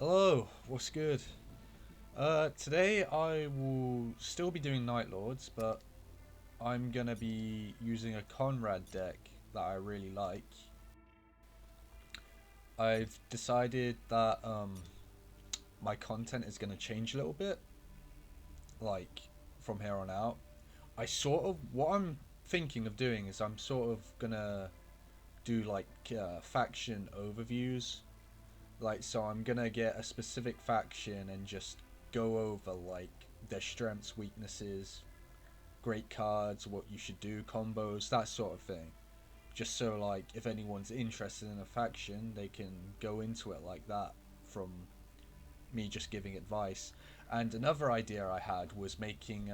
Hello, what's good? Today I will still be doing Night Lords, but I'm gonna be using a Konrad deck that I really like. I've decided that my content is gonna change a little bit, like from here on out. What I'm thinking of doing is I'm sort of gonna do like faction overviews. Like, so I'm gonna get a specific faction and just go over like their strengths, weaknesses, great cards, what you should do, combos, that sort of thing. Just so like if anyone's interested in a faction, they can go into it like that from me just giving advice. And another idea I had was making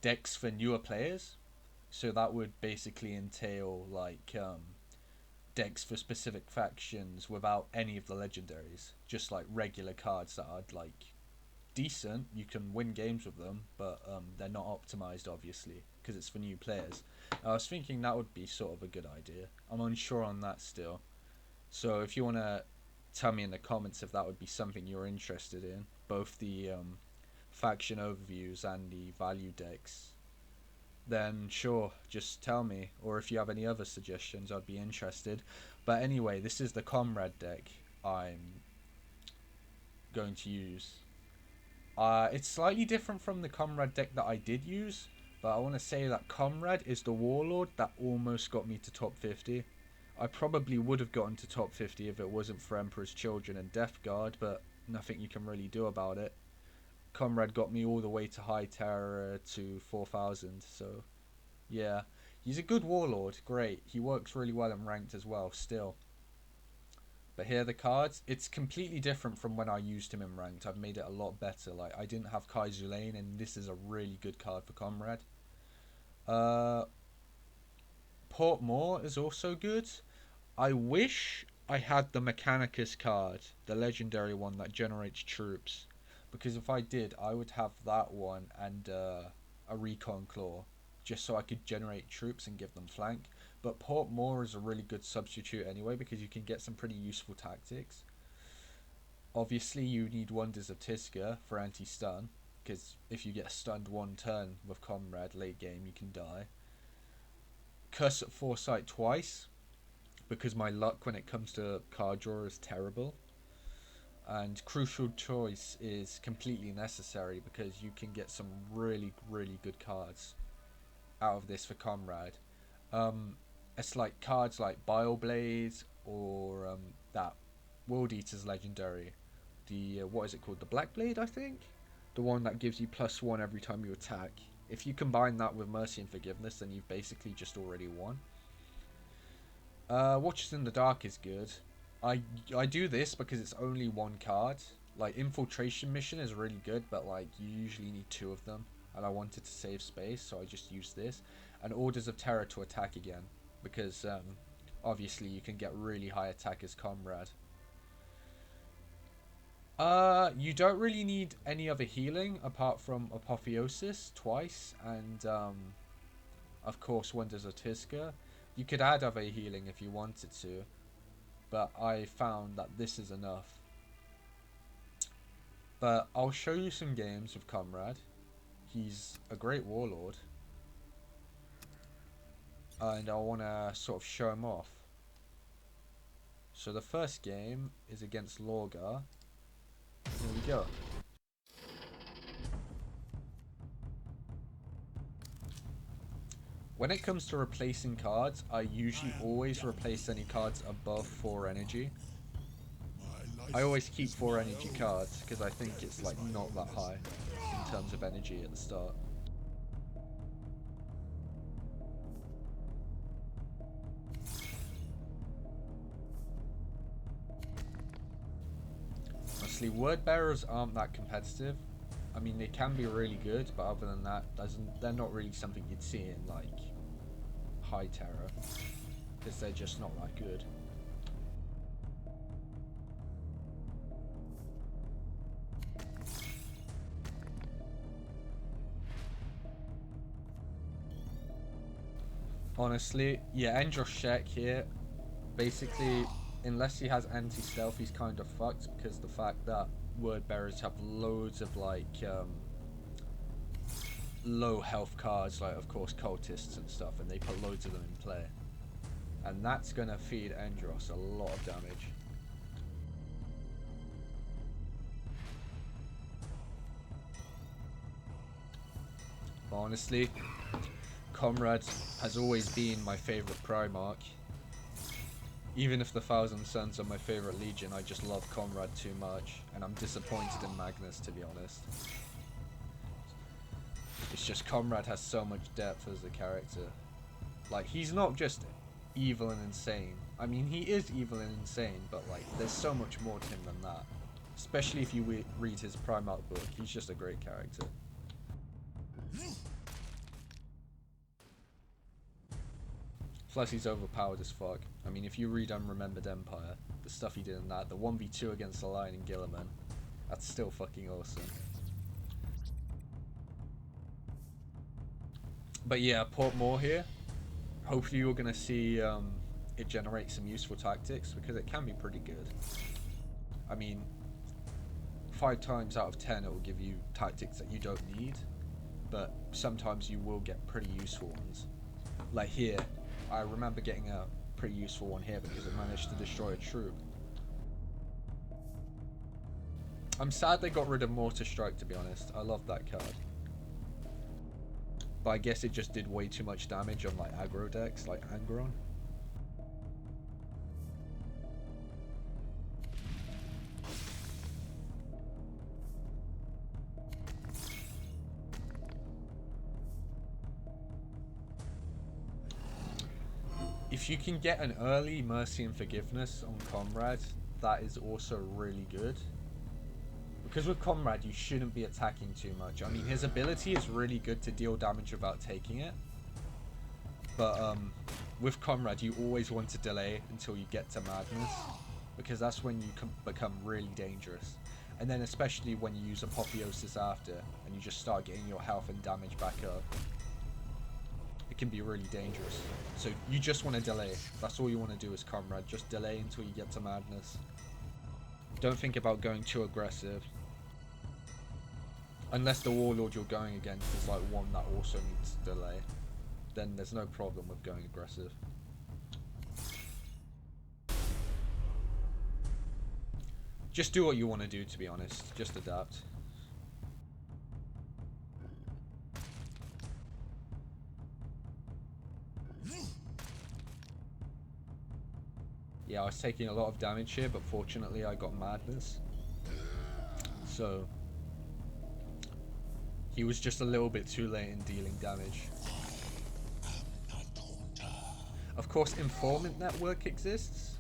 decks for newer players. So that would basically entail like decks for specific factions without any of the legendaries, just like regular cards that are like decent. You can win games with them, but they're not optimized, obviously, because it's for new players. I was thinking that would be sort of a good idea. I'm unsure on that still. So if you want to tell me in the comments if that would be something you're interested in, both the faction overviews and the value decks, then sure, just tell me. Or if you have any other suggestions, I'd be interested. But anyway, this is the Comrade deck I'm going to use. It's slightly different from the Comrade deck that I did use, but I want to say that Comrade is the Warlord that almost got me to top 50. I probably would have gotten to top 50 if it wasn't for Emperor's Children and Death Guard, but nothing you can really do about it. Comrade got me all the way to High Terror to 4000, so yeah. He's a good warlord, great. He works really well in ranked as well, still. But here are the cards. It's completely different from when I used him in ranked. I've made it a lot better. Like, I didn't have Kai Zulain, and this is a really good card for Comrade. Uh, Port Moore is also good. I wish I had the Mechanicus card, the legendary one that generates troops. Because if I did, I would have that one and a Recon Claw, just so I could generate troops and give them flank. But Port Moore is a really good substitute anyway, because you can get some pretty useful tactics. Obviously, you need Wonders of Tiska for anti-stun, because if you get stunned one turn with Comrade late game, you can die. Curse at Foresight twice, because my luck when it comes to card draw is terrible. And Crucial Choice is completely necessary because you can get some really, really good cards out of this for Comrade. It's like cards like Bile or that World Eater's legendary. The what is it called? The Black Blade, I think. The one that gives you +1 every time you attack. If you combine that with Mercy and Forgiveness, then you've basically just already won. Watches in the Dark is good. I do this because it's only one card. Like, Infiltration Mission is really good, but like you usually need two of them. And I wanted to save space, so I just used this. And Orders of Terror to attack again. Because obviously you can get really high attack as Comrade. You don't really need any other healing apart from Apotheosis twice and of course Wonders of Tiska. You could add other healing if you wanted to, but I found that this is enough. But I'll show you some games of Comrade. He's a great warlord, and I want to sort of show him off. So the first game is against Lorgar. Here we go. When it comes to replacing cards, I usually always replace any cards above 4 energy. I always keep 4 energy cards because I think it's like not that high in terms of energy at the start. Honestly, word bearers aren't that competitive. I mean, they can be really good, but other than that, they're not really something you'd see in like High Terror because they're just not that good. Honestly, yeah, Androshek here. Basically, unless he has anti-stealth, he's kind of fucked, because the fact that word bearers have loads of like low health cards, like of course cultists and stuff, and they put loads of them in play, and that's gonna feed Endros a lot of damage. But honestly, Konrad has always been my favourite Primarch. Even if the Thousand Suns are my favourite Legion, I just love Konrad too much, and I'm disappointed in Magnus, to be honest. It's just Konrad has so much depth as a character. Like, he's not just evil and insane. I mean, he is evil and insane, but like, there's so much more to him than that. Especially if you read his Primarch book, he's just a great character. Plus, he's overpowered as fuck. I mean, if you read Unremembered Empire, the stuff he did in that, the 1v2 against the Lion and Gilliman, that's still fucking awesome. But yeah, Port More here. Hopefully you're going to see it generate some useful tactics, because it can be pretty good. I mean, 5 times out of 10 it will give you tactics that you don't need, but sometimes you will get pretty useful ones. Like here, I remember getting a pretty useful one here because it managed to destroy a troop. I'm sad they got rid of Mortar Strike, to be honest. I love that card. But I guess it just did way too much damage on like aggro decks, like Angron. If you can get an early Mercy and Forgiveness on Konrad, that is also really good. Because with Konrad, you shouldn't be attacking too much. I mean, his ability is really good to deal damage without taking it. But with Konrad, you always want to delay until you get to Madness, because that's when you can become really dangerous. And then especially when you use Apotheosis after, and you just start getting your health and damage back up. It can be really dangerous. So you just want to delay. That's all you want to do as Konrad. Just delay until you get to Madness. Don't think about going too aggressive. Unless the Warlord you're going against is like one that also needs to delay. Then there's no problem with going aggressive. Just do what you want to do, to be honest. Just adapt. Yeah, I was taking a lot of damage here, but fortunately I got Madness. So he was just a little bit too late in dealing damage. Of course, Informant Network exists,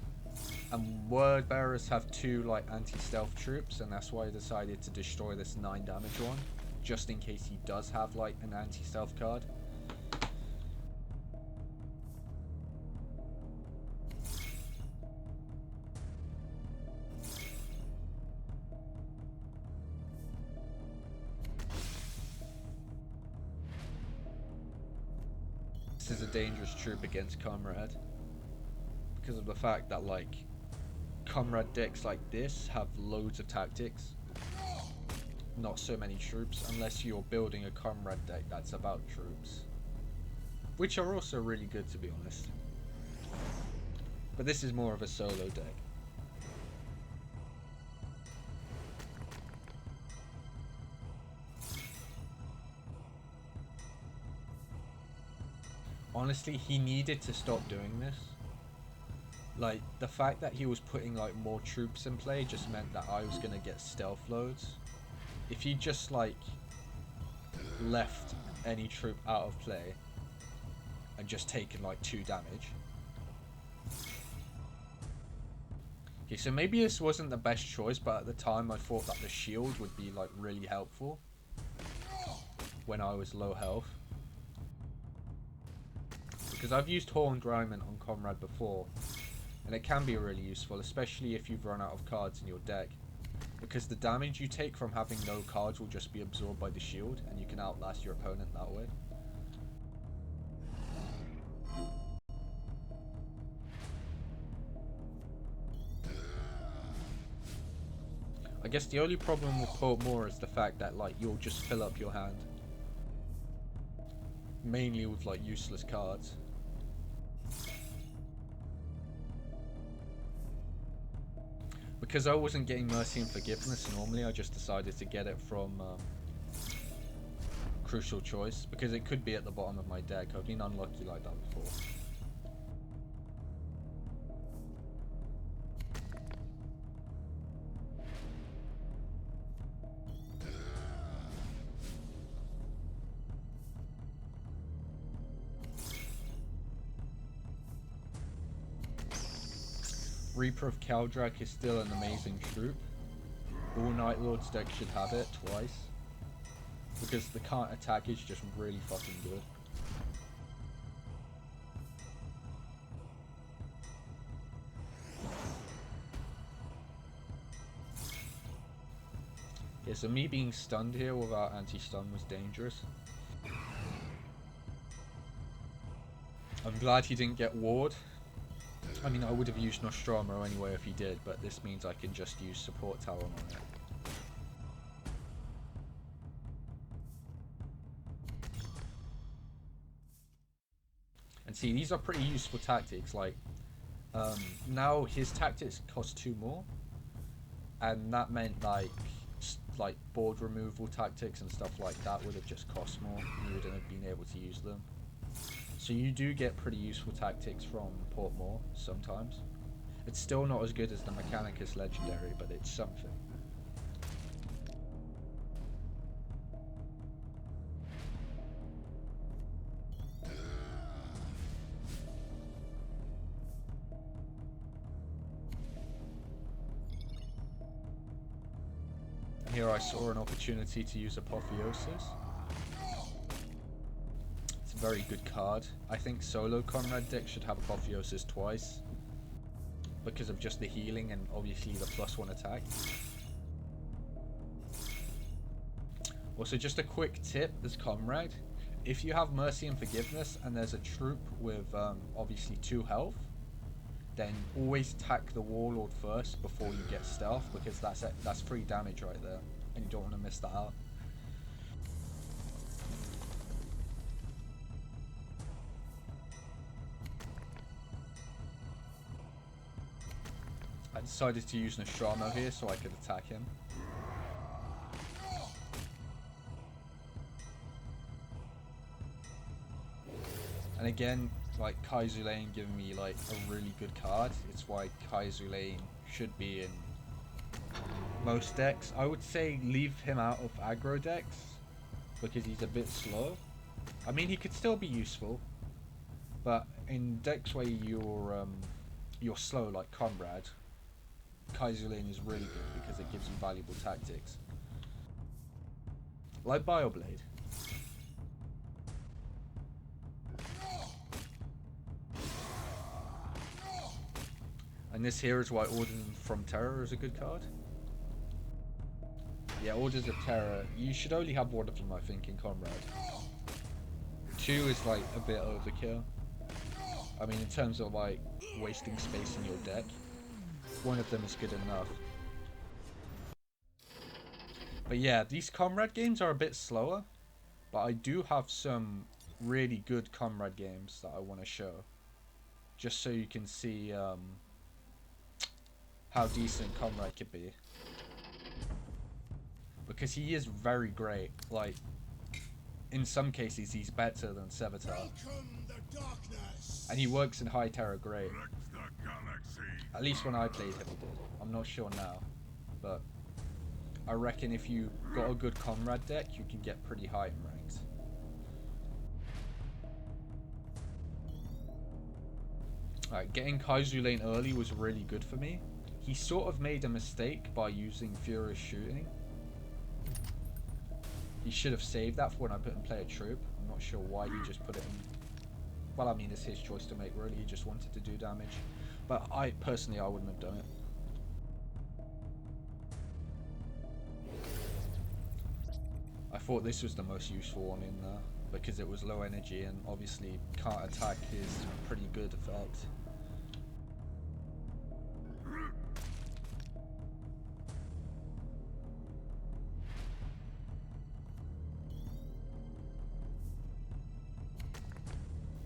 and Word Bearers have 2 like anti-stealth troops, and that's why I decided to destroy this 9 damage one, just in case he does have like an anti-stealth card. This is a dangerous troop against Konrad, because of the fact that like Konrad decks like this have loads of tactics, not so many troops, unless you're building a Konrad deck that's about troops, which are also really good, to be honest. But this is more of a solo deck. Honestly, he needed to stop doing this. Like, the fact that he was putting like more troops in play just meant that I was gonna get stealth loads. If he just like left any troop out of play and just taken like 2 damage. Okay, so maybe this wasn't the best choice, but at the time I thought that the shield would be like really helpful when I was low health. Because I've used Horned Ryman on Konrad before, and it can be really useful, especially if you've run out of cards in your deck, because the damage you take from having no cards will just be absorbed by the shield, and you can outlast your opponent that way. I guess the only problem with Portmore is the fact that like you'll just fill up your hand. Mainly with like useless cards. Because I wasn't getting Mercy and Forgiveness normally, I just decided to get it from Crucial Choice, because it could be at the bottom of my deck. I've been unlucky like that before. Reaper of Kaldrak is still an amazing troop. All Night Lord's deck should have it twice, because the can't attack is just really fucking good. Yeah, so me being stunned here without anti-stun was dangerous. I'm glad he didn't get ward. I mean, I would have used Nostromo anyway if he did, but this means I can just use support Talon on it. And see, these are pretty useful tactics. Like, now his tactics cost 2 more, and that meant like board removal tactics and stuff like that would have just cost more. You wouldn't have been able to use them. So you do get pretty useful tactics from Portmore sometimes. It's still not as good as the Mechanicus Legendary, but it's something. Here I saw an opportunity to use Apotheosis. It's a very good card. I think solo Konrad deck should have Apotheosis twice, because of just the healing and obviously the +1 attack. Also, just a quick tip as Konrad, if you have Mercy and Forgiveness and there's a troop with obviously 2 health, then always attack the Warlord first before you get Stealth, because that's free damage right there, and you don't want to miss that out. I decided to use Nostromo here so I could attack him. And again, like Kaizu Lane giving me like a really good card. It's why Kaizu Lane should be in most decks. I would say leave him out of aggro decks because he's a bit slow. I mean, he could still be useful, but in decks where you're slow like Konrad, Kaizu Lane is really good because it gives you valuable tactics. Like Bioblade. And this here is why Orders from Terror is a good card. Yeah, Orders of Terror. You should only have one of them, I think, in Konrad. 2 is like a bit overkill. I mean, in terms of like wasting space in your deck, one of them is good enough. But yeah, these Konrad games are a bit slower, but I do have some really good Konrad games that I want to show, just so you can see how decent Konrad could be. Because he is very great. Like, in some cases, he's better than Sevatar. And he works in High Terror great. At least when I played him, he did. I'm not sure now. But I reckon if you got a good Konrad deck, you can get pretty high in ranks. Alright, getting Kaizu Lane early was really good for me. He sort of made a mistake by using Furious Shooting. He should have saved that for when I put in Play a Troop. I'm not sure why he just put it in. Well, I mean, it's his choice to make, really. He just wanted to do damage. But I wouldn't have done it. I thought this was the most useful one in there, because it was low energy and obviously can't attack is pretty good effect.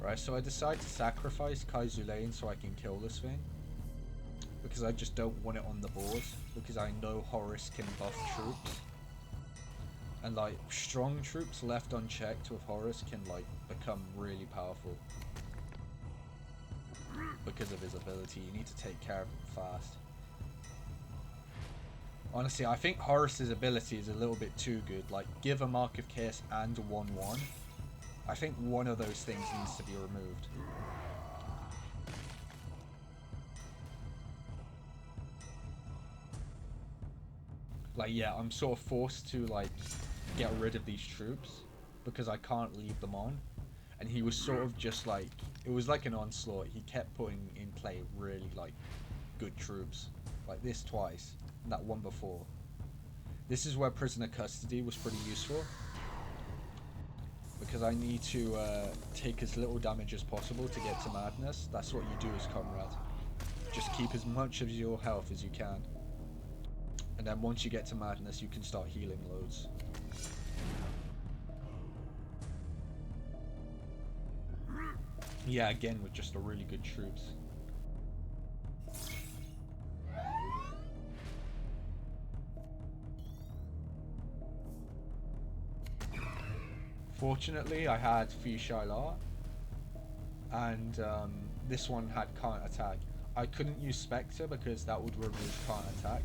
Right, so I decide to sacrifice Kaizulane so I can kill this thing. Because I just don't want it on the board. Because I know Horus can buff troops. And like, strong troops left unchecked with Horus can like become really powerful. Because of his ability, you need to take care of him fast. Honestly, I think Horus's ability is a little bit too good. Like, give a Mark of Chaos and 1/1. I think one of those things needs to be removed. Like, yeah, I'm sort of forced to, like, get rid of these troops because I can't leave them on. And he was sort of just like, it was like an onslaught. He kept putting in play really, like, good troops. Like this twice, and that one before. This is where prisoner custody was pretty useful. Because I need to take as little damage as possible to get to madness. That's what you do as Konrad. Just keep as much of your health as you can. And then once you get to madness, you can start healing loads. Yeah, again with just a really good troops. Fortunately, I had Fishailar, and this one had can't attack. I couldn't use Spectre because that would remove can't attack.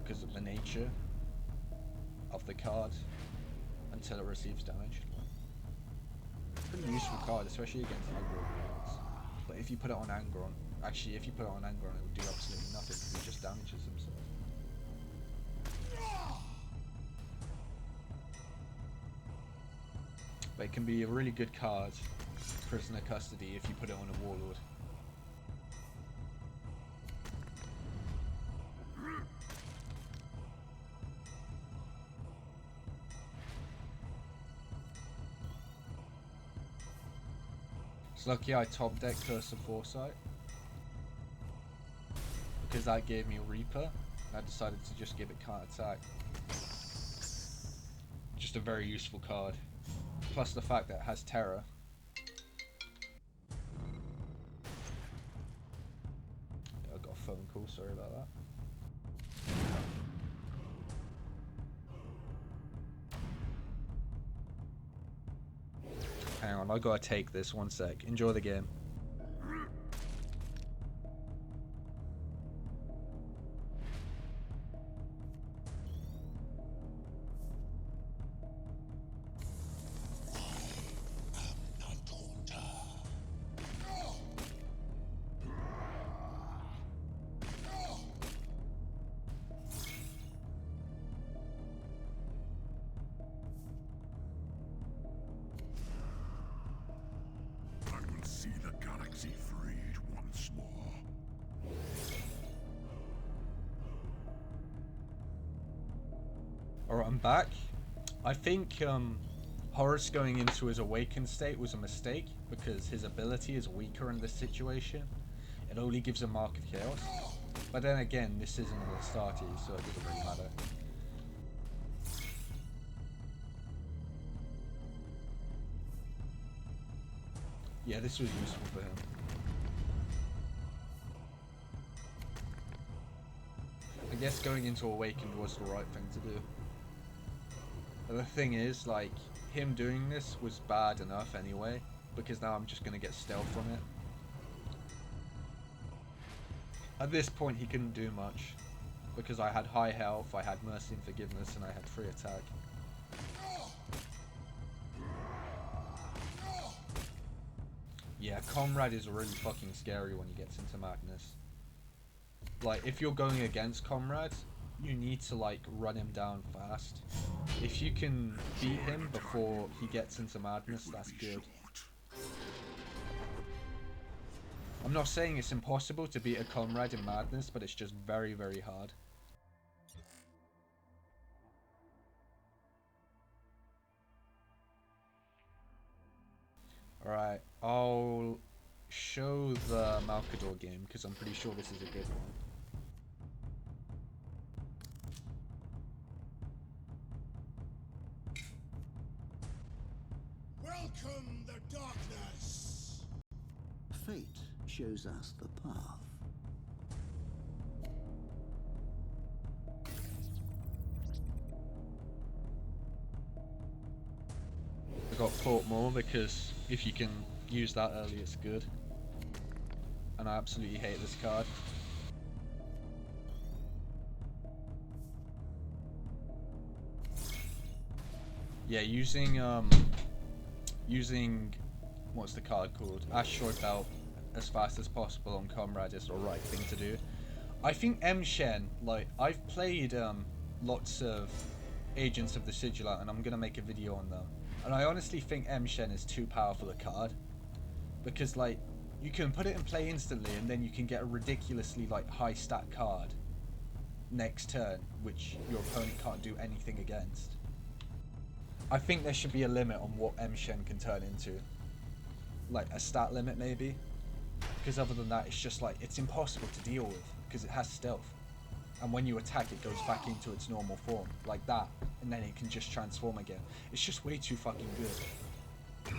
Because of the nature of the card until it receives damage. Pretty useful card, especially against aggro units. But if you put it on Angron, actually if you put it on Angron, it would do absolutely nothing because he just damages himself. But it can be a really good card, prisoner custody, if you put it on a warlord. It's lucky I top deck Curse of Foresight, because that gave me a Reaper, and I decided to just give it can't attack. Just a very useful card. Plus the fact that it has Terror. I got a phone call, sorry about that. Hang on, I gotta take this, one sec. Enjoy the game. Alright, I'm back. I think Horus going into his awakened state was a mistake because his ability is weaker in this situation. It only gives a Mark of Chaos. But then again, this isn't an Astarte, so it doesn't really matter. Yeah, this was useful for him. I guess going into Awakened was the right thing to do. But the thing is, like, him doing this was bad enough anyway, because now I'm just going to get stealth from it. At this point he couldn't do much, because I had high health, I had Mercy and Forgiveness, and I had free attack. Yeah, Konrad is really fucking scary when he gets into madness. Like, if you're going against Konrad, you need to, like, run him down fast. If you can beat him before he gets into madness, that's good. I'm not saying it's impossible to beat a Konrad in madness, but it's just very, very hard. Alright, I'll show the Malcador game, because I'm pretty sure this is a good one. shows us the path. I got caught more because if you can use that early, it's good. And I absolutely hate this card. Yeah, using what's the card called? Asteroid Belt as fast as possible on Konrad is the right thing to do. I think M-Shen, like, I've played lots of Agents of the Sigillant, and I'm gonna make a video on them. And I honestly think M-Shen is too powerful a card. Because, like, you can put it in play instantly, and then you can get a ridiculously, like, high stat card next turn, which your opponent can't do anything against. I think there should be a limit on what M-Shen can turn into. Like, a stat limit, maybe? Because other than that, it's just, like, it's impossible to deal with, because it has stealth. And when you attack, it goes back into its normal form, like that, and then it can just transform again. It's just way too fucking good.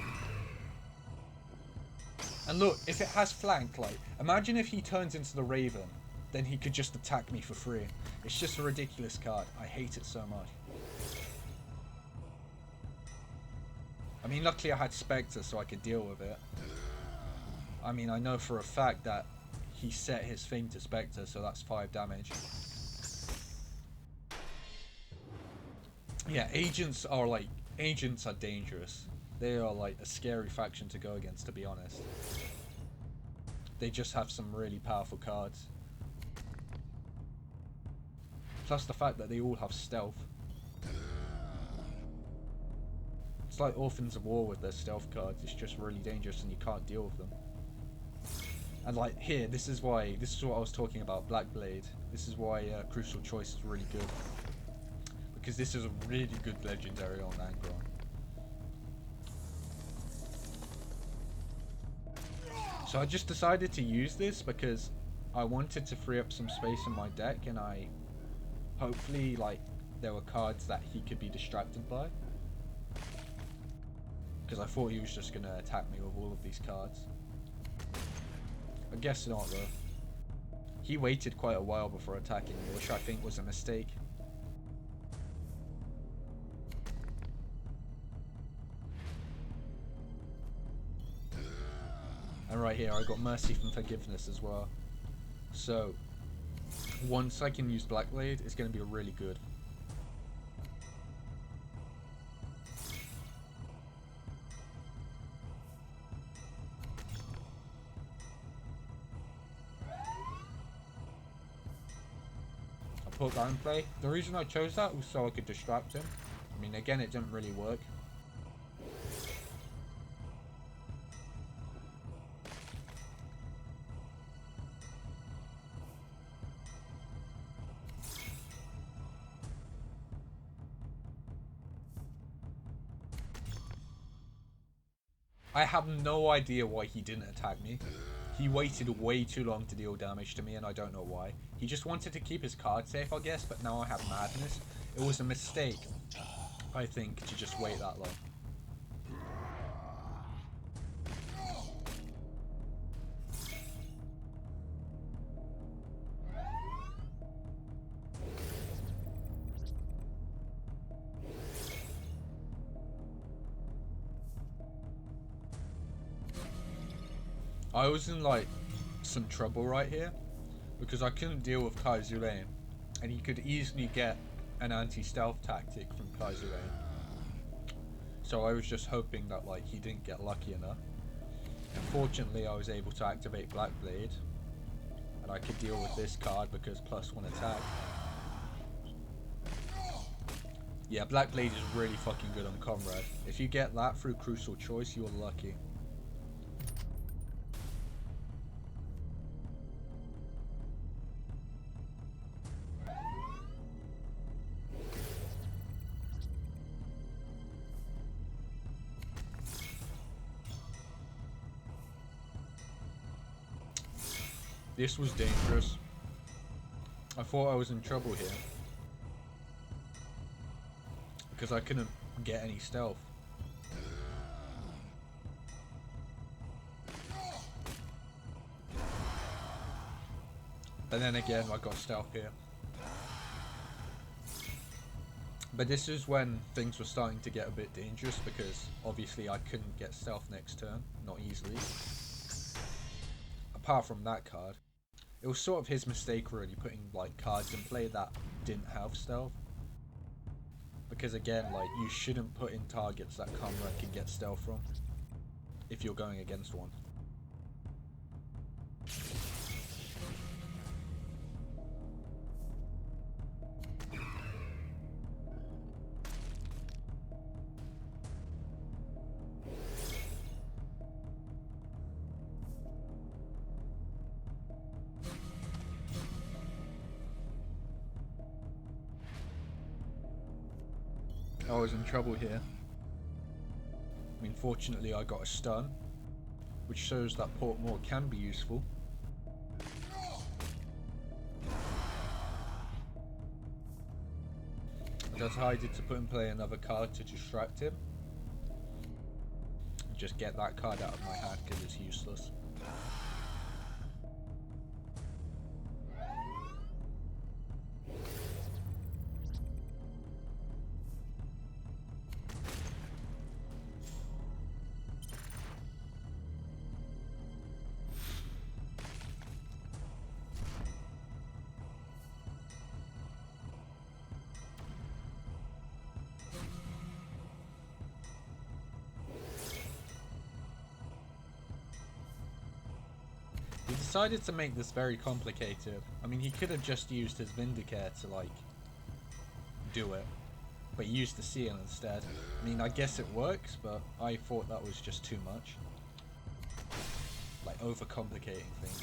And look, if it has flank, like, imagine if he turns into the Raven, then he could just attack me for free. It's just a ridiculous card. I hate it so much. I mean, luckily I had Spectre, so I could deal with it. I mean, I know for a fact that he set his thing to Spectre, so that's 5 damage. Yeah, agents are dangerous. They are like a scary faction to go against, to be honest. They just have some really powerful cards. Plus the fact that they all have stealth. It's like Orphans of War with their stealth cards. It's just really dangerous and you can't deal with them. And like here, this is what I was talking about, Black Blade. This is why Crucial Choice is really good. Because this is a really good legendary on Angron. So I just decided to use this because I wanted to free up some space in my deck, and I hopefully, like, there were cards that he could be distracted by. Because I thought he was just going to attack me with all of these cards. I guess not though. He waited quite a while before attacking me, which I think was a mistake. And right here I got Mercy from Forgiveness as well. So once I can use Black Blade, it's going to be really good. I put that in play. The reason I chose that was so I could distract him. I mean, again, it didn't really work. I have no idea why he didn't attack me. He waited way too long to deal damage to me, and I don't know why. He just wanted to keep his card safe, I guess, but now I have Madness. It was a mistake, I think, to just wait that long. I was in like some trouble right here because I couldn't deal with Kaiser Lane, and he could easily get an anti-stealth tactic from Kaiser Lane. So I was just hoping that like he didn't get lucky enough. And fortunately I was able to activate Black Blade, and I could deal with this card because +1 attack. Yeah, Black Blade is really fucking good on Konrad. If you get that through Crucial Choice, you're lucky. This was dangerous. I thought I was in trouble here because I couldn't get any stealth. And then again, I got stealth here. But this is when things were starting to get a bit dangerous, because obviously I couldn't get stealth next turn, not easily. Apart from that card. It was sort of his mistake really, putting like cards in play that didn't have stealth. Because again, like, you shouldn't put in targets that Konrad can get stealth from, if you're going against one. I was in trouble here. I mean, fortunately I got a stun, which shows that Portmore can be useful. I decided to put in play another card to distract him. And just get that card out of my hand because it's useless. He decided to make this very complicated. I mean, he could have just used his Vindicare to, like, do it. But he used the Seal instead. I mean, I guess it works, but I thought that was just too much. Like, overcomplicating things.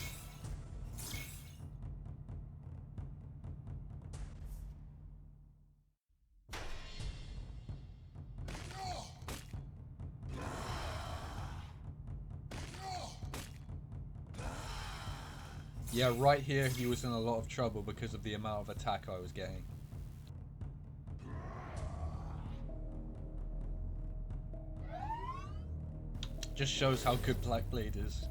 Yeah, right here he was in a lot of trouble because of the amount of attack I was getting. Just shows how good Blackblade is.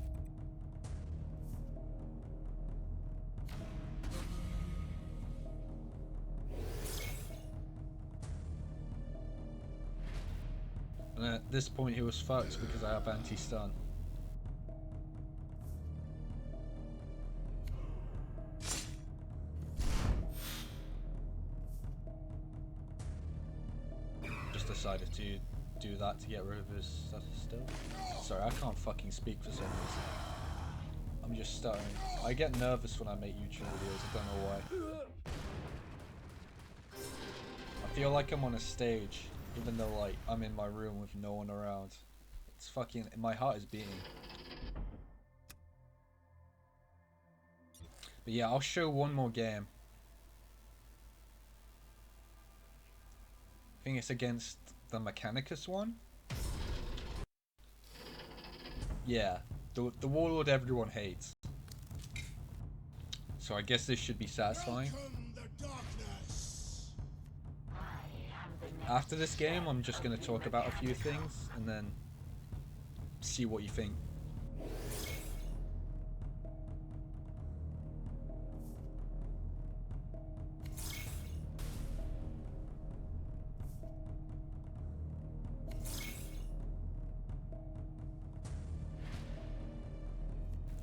And at this point he was fucked because I have anti-stun. Decided to do that to get rid of his still. Sorry, I can't fucking speak for some reason. I'm just stuttering. I get nervous when I make YouTube videos, I don't know why. I feel like I'm on a stage, even though like I'm in my room with no one around. It's fucking, my heart is beating. But yeah, I'll show one more game. I think it's against the Mechanicus one. Yeah, the Warlord everyone hates. So I guess this should be satisfying. After this game, I'm just going to talk about a few things and then see what you think.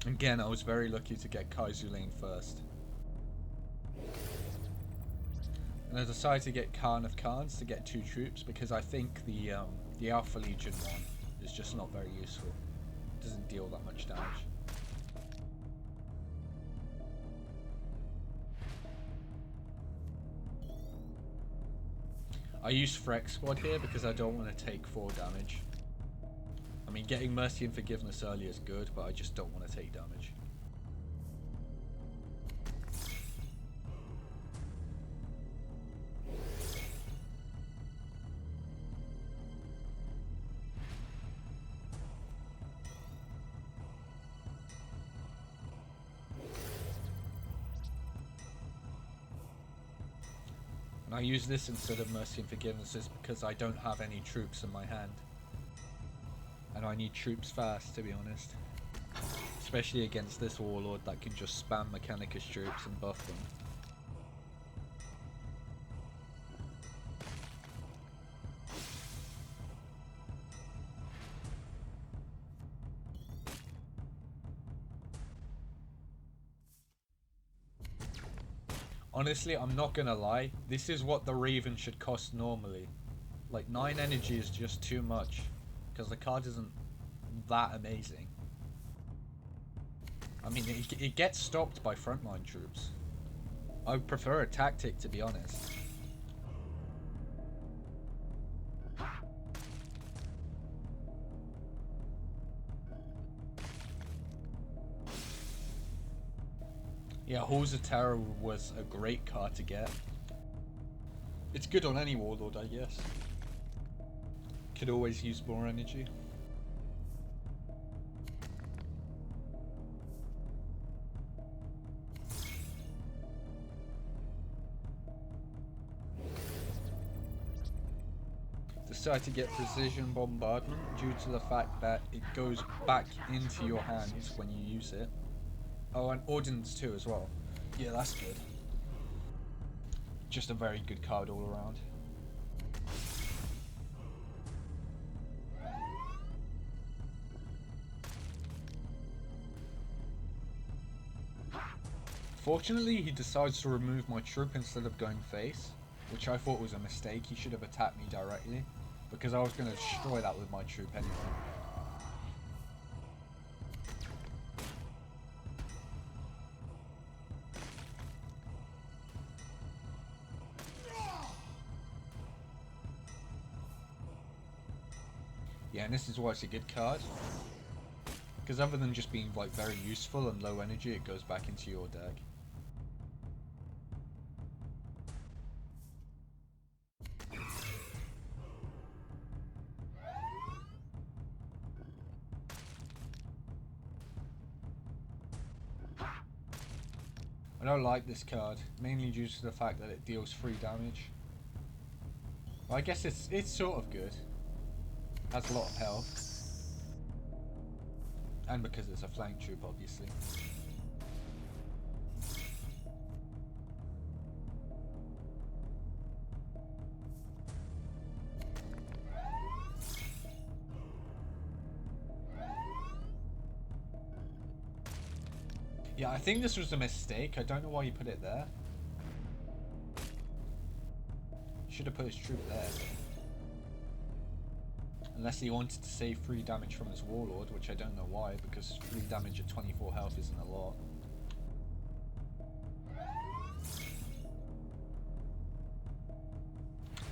Again, I was very lucky to get Kaizu lane first. And I decided to get Khan of Khans to get 2 troops because I think the Alpha Legion one is just not very useful. It doesn't deal that much damage. I use Freck Squad here because I don't want to take 4 damage. I mean, getting Mercy and Forgiveness early is good, but I just don't want to take damage. And I use this instead of Mercy and Forgiveness because I don't have any troops in my hand. And I need troops fast, to be honest. especially against this warlord that can just spam Mechanicus troops and buff them. Honestly, I'm not gonna lie, this is what the Raven should cost normally. Like, 9 energy is just too much, because the card isn't that amazing. I mean, it gets stopped by frontline troops. I would prefer a tactic, to be honest. Yeah, Horus Heresy was a great card to get. It's good on any warlord, I guess. Could always use more energy. Decide to get precision bombardment due to the fact that it goes back into your hands when you use it. Oh, and ordnance too as well. Yeah, that's good. Just a very good card all around. Fortunately, he decides to remove my troop instead of going face, which I thought was a mistake. He should have attacked me directly, because I was going to destroy that with my troop anyway. Yeah, and this is why it's a good card. Because other than just being like very useful and low energy, it goes back into your deck. I don't like this card, mainly due to the fact that it deals 3 damage. Well, I guess it's sort of good. Has a lot of health. And because it's a flank troop, obviously. Yeah, I think this was a mistake. I don't know why you put it there. Should have put his troop there. Unless he wanted to save 3 damage from his warlord, which I don't know why, because 3 damage at 24 health isn't a lot.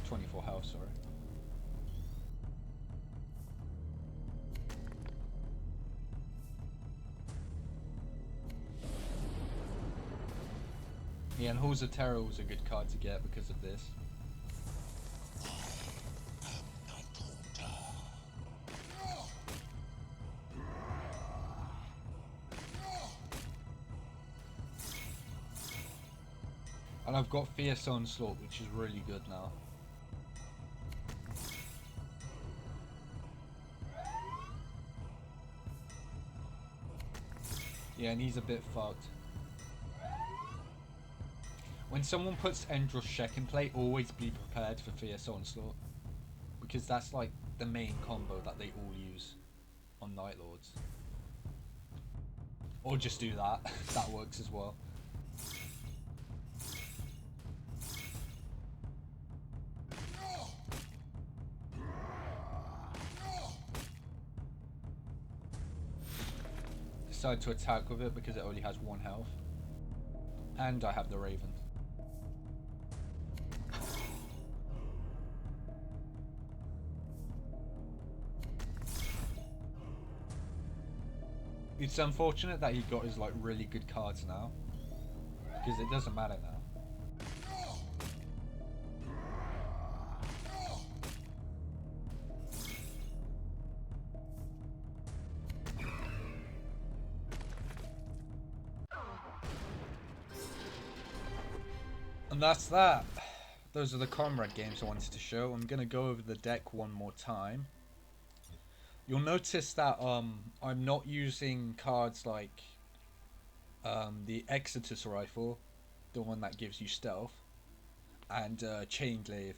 .24 health, sorry. Yeah, and Horus Heresy was a good card to get because of this. And I've got Fierce Onslaught, which is really good now. Yeah, and he's a bit fucked. When someone puts Endros Shek in play, always be prepared for Fierce Onslaught. Because that's like the main combo that they all use on Night Lords. Or just do that, that works as well. Decide to attack with it because it only has 1 health. And I have the Raven. It's unfortunate that he got his like really good cards now, because it doesn't matter now. And that's that. Those are the Konrad games I wanted to show. I'm going to go over the deck one more time. you'll notice that I'm not using cards like the Exodus rifle, the one that gives you stealth, and Chain Glaive,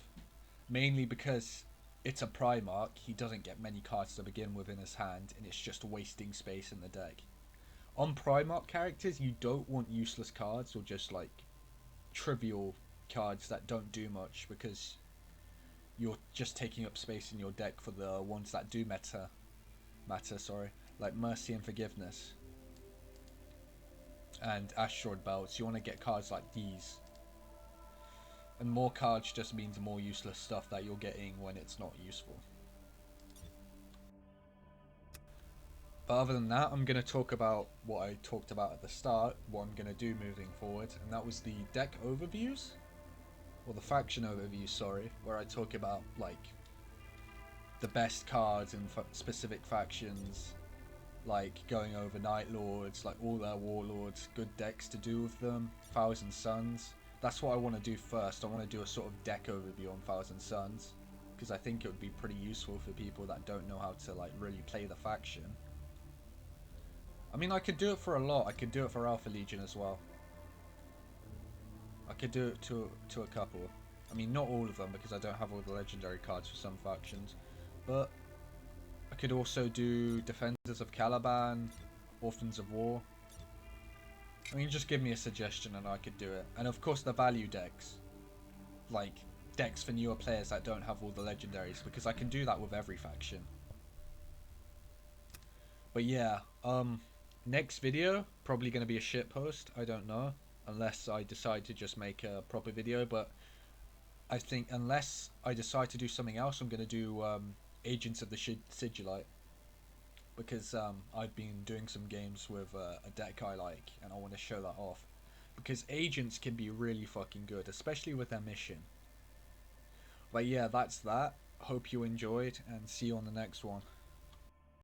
mainly because it's a Primarch. He doesn't get many cards to begin with in his hand, and it's just wasting space in the deck. On Primarch characters, you don't want useless cards or just like trivial cards that don't do much, because you're just taking up space in your deck for the ones that do matter, sorry, like Mercy and Forgiveness and Asteroid Belts. You want to get cards like these, and more cards just means more useless stuff that you're getting when it's not useful. But other than that, I'm going to talk about what I talked about at the start, what I'm going to do moving forward, and that was the deck overviews, or the faction overviews, sorry, where I talk about like the best cards in specific factions, like going over Night Lords, like all their Warlords, good decks to do with them, Thousand Suns. That's what I want to do first. I want to do a sort of deck overview on Thousand Suns, because I think it would be pretty useful for people that don't know how to like really play the faction. I mean, I could do it for a lot. I could do it for Alpha Legion as well. I could do it to a couple. I mean, not all of them, because I don't have all the legendary cards for some factions, but I could also do Defenders of Caliban, Orphans of War. I mean, just give me a suggestion and I could do it. And of course the value decks, like decks for newer players that don't have all the legendaries, because I can do that with every faction. But yeah, next video, probably going to be a shit post, I don't know, unless I decide to just make a proper video, but I think unless I decide to do something else, I'm going to do Agents of the Sigillite, because I've been doing some games with a deck I like, and I want to show that off, because Agents can be really fucking good, especially with their mission. But yeah, that's that. Hope you enjoyed, and see you on the next one.